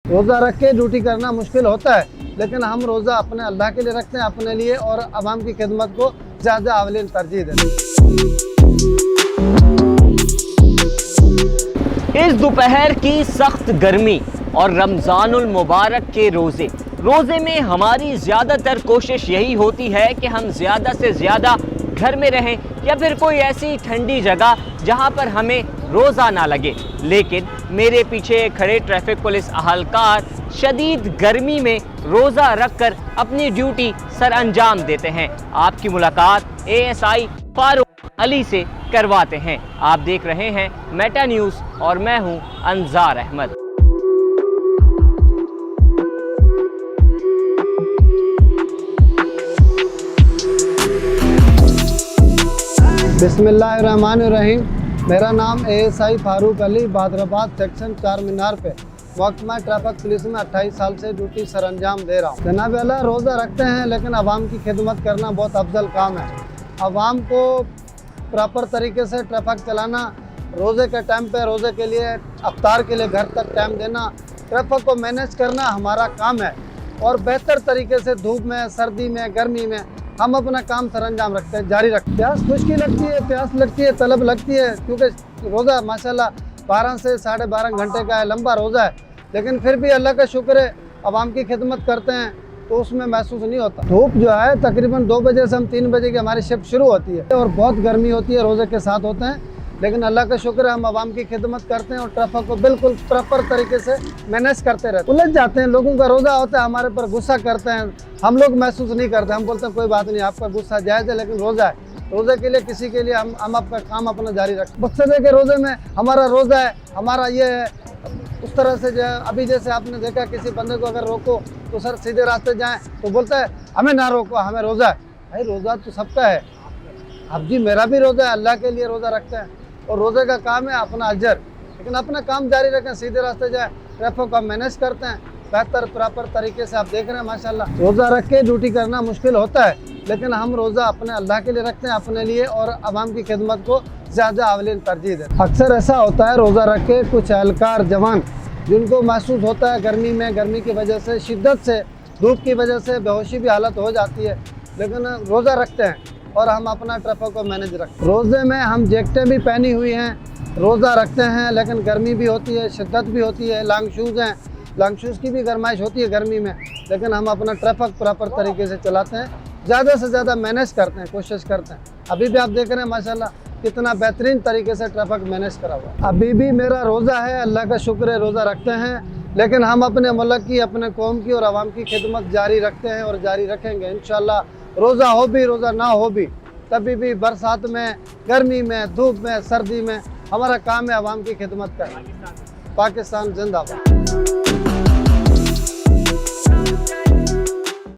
रोज़ा रख के ड्यूटी करना मुश्किल होता है, लेकिन हम रोज़ा अपने अल्लाह के लिए रखते हैं, अपने लिए, और आवाम की खिदमत को ज़्यादा अवलीन तरजीह देते हैं। इस दोपहर की सख्त गर्मी और रमज़ानुल मुबारक के रोज़े में हमारी ज़्यादातर कोशिश यही होती है कि हम ज़्यादा से ज़्यादा घर में रहें या फिर कोई ऐसी ठंडी जगह जहां पर हमें रोज़ा ना लगे। लेकिन मेरे पीछे खड़े ट्रैफिक पुलिस अहलकार शदीद गर्मी में रोज़ा रखकर अपनी ड्यूटी सर अंजाम देते हैं। आपकी मुलाकात ASI फारूक अली से करवाते हैं। आप देख रहे हैं मेटा न्यूज़ और मैं हूं अंजार अहमद। बिस्मिल्लाहिर्रहमानिर्रहीम। मेरा नाम ASI फारूक अली, बहादुराबाद सेक्शन 4 मीनार पे महकमा ट्रैफिक पुलिस में 28 साल से ड्यूटी सर अंजाम दे रहा हूँ। जनाब अल्लाह, रोज़ा रखते हैं लेकिन आवाम की खिदमत करना बहुत अफजल काम है। आवाम को प्रॉपर तरीके से ट्रैफिक चलाना, रोज़े के टाइम पे रोज़े के लिए, अफ्तार के लिए घर तक टाइम देना, ट्रैफिक को मैनेज करना हमारा काम है। और बेहतर तरीके से धूप में, सर्दी में, गर्मी में हम अपना काम सरअंजाम रखते हैं, जारी रखते हैं। प्यास खुश्की लगती है, प्यास लगती है, तलब लगती है, क्योंकि रोज़ा माशाल्लाह 12 से 12.5 घंटे का है, लंबा रोज़ा है। लेकिन फिर भी अल्लाह का शुक्र है, आवाम की खिदमत करते हैं तो उसमें महसूस नहीं होता। धूप जो है तकरीबन 2 बजे से हम 3 बजे की हमारी शिफ्ट शुरू होती है और बहुत गर्मी होती है, रोज़े के साथ होते हैं। लेकिन अल्लाह का शुक्र है, हम आवाम की खिदमत करते हैं और ट्रैफिक को बिल्कुल प्रॉपर तरीके से मैनेज करते रहते हैं। उलझ जाते हैं, लोगों का रोज़ा होता है, हमारे पर गुस्सा करते हैं, हम लोग महसूस नहीं करते। हम बोलते हैं कोई बात नहीं, आपका गुस्सा जायज़ है, लेकिन रोज़ा है, रोज़े के लिए किसी के लिए हम आपका काम अपना जारी रखें। मकसद है कि रोज़े में हमारा रोज़ा है, हमारा ये है। उस तरह से जो अभी जैसे आपने देखा, किसी बंदे को अगर रोको तो सर सीधे रास्ते जाएँ तो बोलता है हमें ना रोको, हमें रोज़ा है। भाई रोज़ा तो सबका है, अब जी मेरा भी रोज़ा है, अल्लाह के लिए रोज़ा रखते हैं और रोज़े का काम है अपना अजर। लेकिन अपना काम जारी रखें, सीधे रास्ते जाए, ट्रैफिक को मैनेज करते हैं बेहतर प्रॉपर तरीके से। आप देख रहे हैं माशाल्लाह, रोज़ा रख के ड्यूटी करना मुश्किल होता है, लेकिन हम रोज़ा अपने अल्लाह के लिए रखते हैं, अपने लिए, और आवाम की खिदमत को ज़्यादा अवलीन तरजीह देते हैं। अक्सर ऐसा होता है रोज़ा रख के कुछ एहलकार जवान जिनको महसूस होता है गर्मी में, गर्मी की वजह से, शिद्दत से, धूप की वजह से बेहोशी भी हालत हो जाती है, लेकिन रोज़ा रखते हैं और हम अपना ट्रैफिक को मैनेज रखते हैं। रोज़े में हम जैकेटें भी पहनी हुई हैं, रोज़ा रखते हैं, लेकिन गर्मी भी होती है, शिद्दत भी होती है। लॉन्ग शूज़ हैं, लॉन्ग शूज़ की भी गरमाइश होती है गर्मी में, लेकिन हम अपना ट्रैफिक प्रॉपर तरीके से चलाते हैं, ज़्यादा से ज़्यादा मैनेज करते हैं, कोशिश करते हैं। अभी भी आप देख रहे हैं माशाल्लाह कितना बेहतरीन तरीके से ट्रैफिक मैनेज करा हुआ है। अभी भी मेरा रोज़ा है, अल्लाह का शुक्र है, रोज़ा रखते हैं, लेकिन हम अपने मुल्क की, अपने कौम की और आवाम की खिदमत जारी रखते हैं और जारी रखेंगे इंशाल्लाह। रोज़ा हो भी, रोज़ा ना हो भी, तभी भी बरसात में, गर्मी में, धूप में, सर्दी में हमारा काम है आवाम की खिदमत करना। पाकिस्तान जिंदाबाद।